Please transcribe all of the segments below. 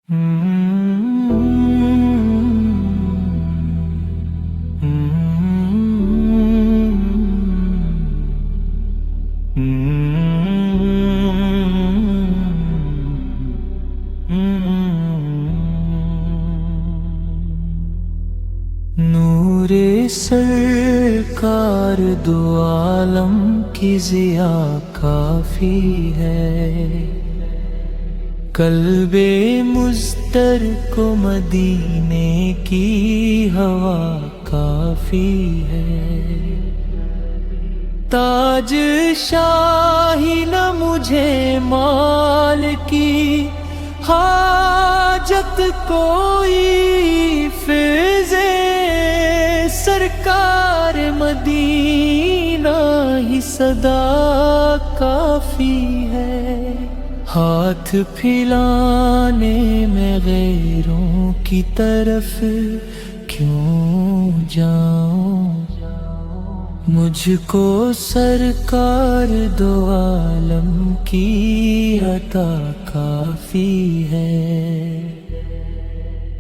نور سرکار دو عالم کی ضیا کافی ہے، قلب مضطر کو مدینے کی ہوا کافی ہے۔ تاج شاہی نہ مجھے مال کی حاجت کوئی، فیض سرکار مدینہ ہی صدا کافی ہے۔ ہاتھ پھیلانے میں غیروں کی طرف کیوں جاؤں، مجھ کو سرکار دو عالم کی عطا کافی ہے۔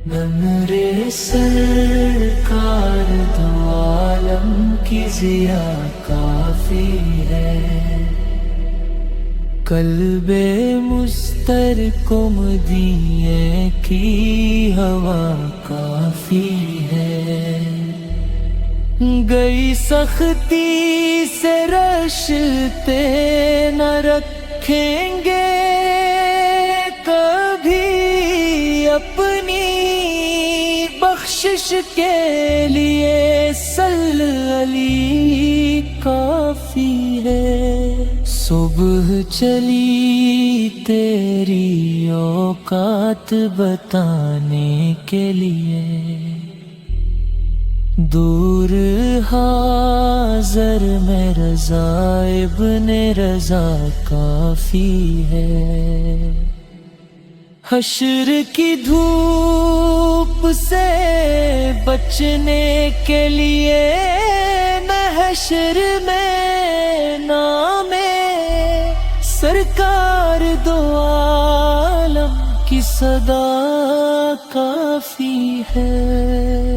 نظر سرکار دو عالم کی ضیا کافی ہے، قلب مضطر کو مدینے کی ہوا کافی ہے۔ گئی سختی سے رشتے نہ رکھیں گے کبھی، اپنی بخشش کے لیے صلی علی کافی ہے۔ صبح چلی تیری اوقات بتانے کے لیے، دور حاضر میں رضا ابن رضا کافی ہے۔ حشر کی دھوپ سے بچنے کے لیے محشر میں نام سرکار دو عالم کی صدا کافی ہے۔